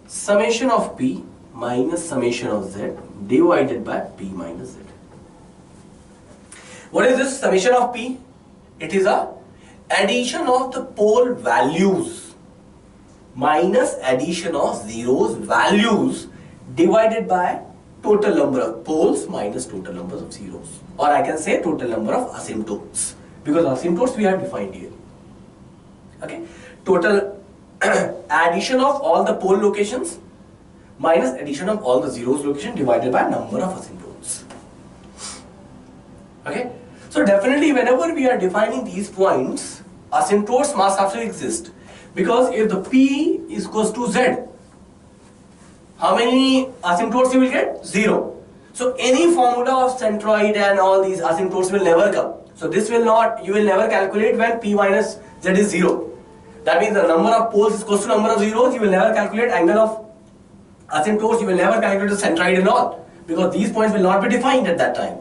summation of P minus summation of Z divided by P minus Z. What is this summation of P? It is a addition of the pole values minus addition of zeros values divided by total number of poles minus total numbers of zeros, or I can say total number of asymptotes, because asymptotes we have defined here. Okay, total addition of all the pole locations minus addition of all the zeros location divided by number of asymptotes. Okay, so definitely whenever we are defining these points, asymptotes must have to exist, because if the P is equals to Z, how many asymptotes you will get? 0. So any formula of centroid and all these asymptotes will never come. So this will not, you will never calculate when P minus Z is 0. That means the number of poles is equals to number of zeros. You will never calculate angle of asymptotes. You will never calculate the centroid and all, because these points will not be defined at that time.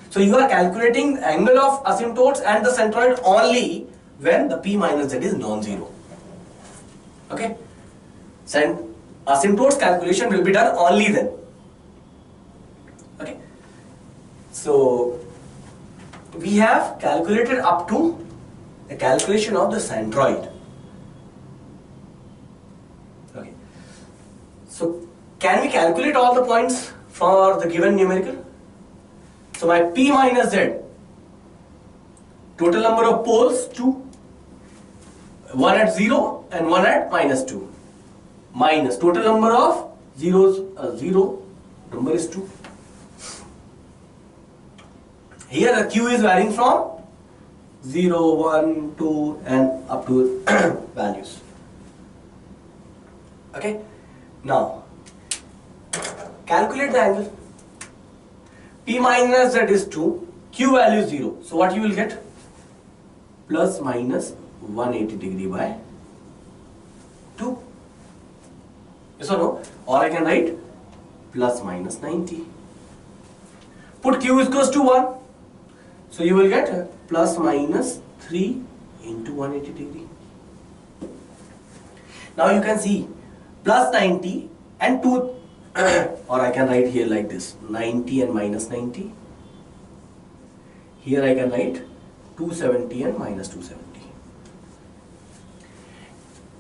So you are calculating angle of asymptotes and the centroid only when the P minus Z is non-zero. Okay? Asymptotes calculation will be done only then. Okay? So we have calculated up to the calculation of the centroid. Okay. So can we calculate all the points for the given numerical? So my P minus Z, total number of poles 2, one at 0 and one at minus 2, minus total number of zeros, 0, number is 2. Here the Q is varying from 0, 1, 2 and up to values. Okay, now calculate the angle. P minus Z is 2, Q value is 0. So what you will get? Plus minus 180 degree by 2. Yes or no? Or I can write plus minus 90. Put Q is equals to 1. So you will get plus minus 3 into 180 degree. Now you can see plus 90 and 2, or I can write here like this, 90 and minus 90. Here I can write 270 and minus 270.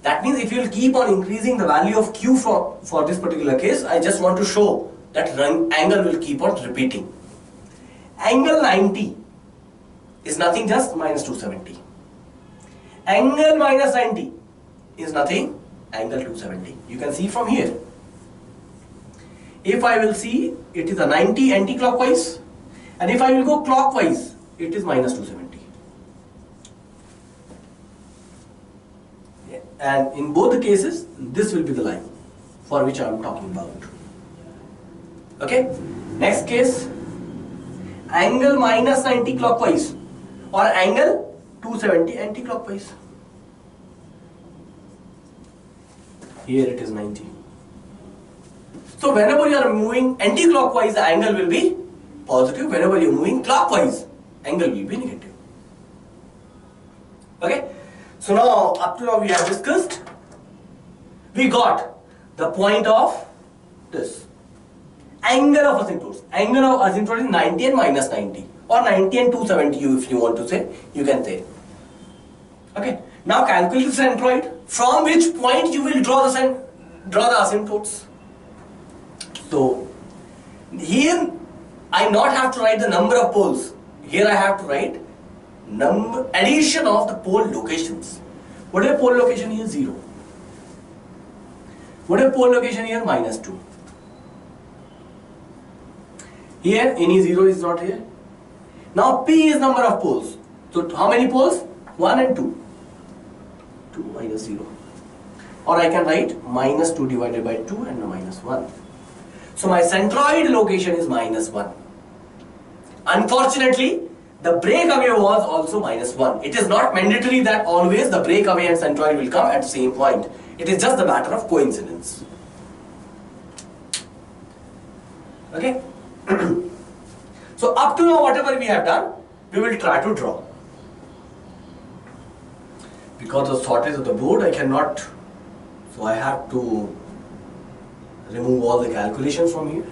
That means if you will keep on increasing the value of Q for this particular case, I just want to show that angle will keep on repeating. Angle 90 is nothing, just minus 270. Angle minus 90 is nothing, angle 270. You can see from here. If I will see, it is a 90 anti-clockwise, and if I will go clockwise, it is minus 270. Yeah. And in both the cases, this will be the line for which I am talking about. Okay? Next case, angle minus 90 clockwise or angle 270 anti-clockwise. Here it is 90. So whenever you are moving anti-clockwise, the angle will be positive. Whenever you are moving clockwise, angle will be negative. Okay? So now, up to now we have discussed, we got the point of this. Angle of asymptotes. Angle of asymptote is 90 and minus 90. Or 90 and 270 if you want to say, you can say. Okay? Now calculate the centroid. From which point you will draw the asymptotes. So, here I not have to write the number of poles. Here I have to write addition of the pole locations. What is the pole location here? 0. What is the pole location here? Minus 2. Here any 0 is not here. Now P is number of poles. So how many poles? 1 and 2. 2 minus 0. Or I can write minus 2 divided by 2 and minus 1. So my centroid location is minus 1. Unfortunately, the breakaway was also minus 1. It is not mandatory that always the breakaway and centroid will come at the same point. It is just a matter of coincidence. Okay? So up to now, whatever we have done, we will try to draw. Because of the shortage of the board, I cannot, so I have to remove all the calculations from here.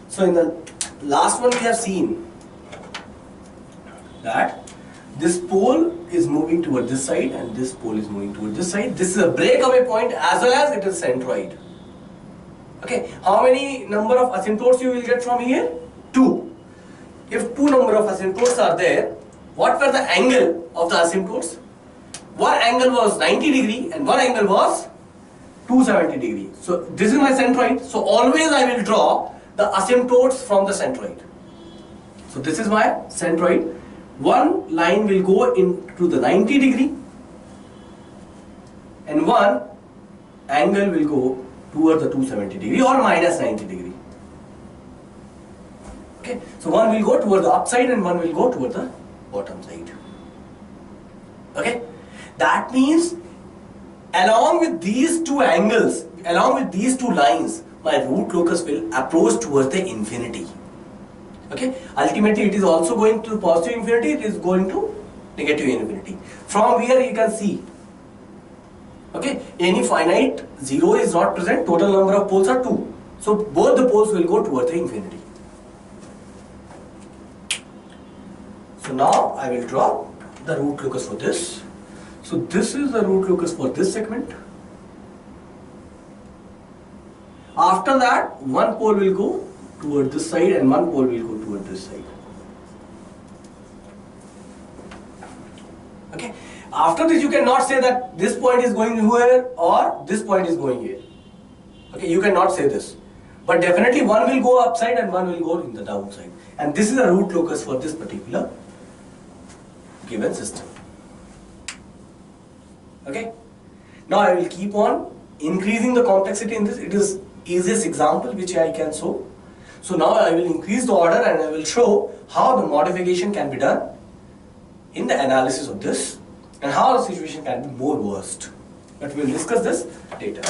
So in the last one we have seen that this pole is moving toward this side and this pole is moving toward this side. This is a breakaway point as well as it is centroid. Okay, how many number of asymptotes you will get from here? 2. If 2 number of asymptotes are there, what were the angle of the asymptotes? One angle was 90 degree and one angle was 270 degree. So this is my centroid. So always I will draw the asymptotes from the centroid. So this is my centroid. One line will go into the 90 degree and one angle will go towards the 270 degree or minus 90 degree. Okay, so one will go towards the upside and one will go towards the bottom side. Okay, that means along with these two angles, along with these two lines, my root locus will approach towards the infinity. Okay, ultimately it is also going to positive infinity, it is going to negative infinity. From here you can see, okay, any finite 0 is not present, total number of poles are 2. So both the poles will go towards the infinity. So now I will draw the root locus for this. So this is the root locus for this segment. After that, one pole will go toward this side and one pole will go toward this side. Okay. After this, you cannot say that this point is going here or this point is going here. Okay, you cannot say this. But definitely one will go upside and one will go in the downside. And this is the root locus for this particular given system. Okay. Now I will keep on increasing the complexity in this. It is easiest example which I can show. So now I will increase the order and I will show how the modification can be done in the analysis of this and how the situation can be more worst. But we'll discuss this later.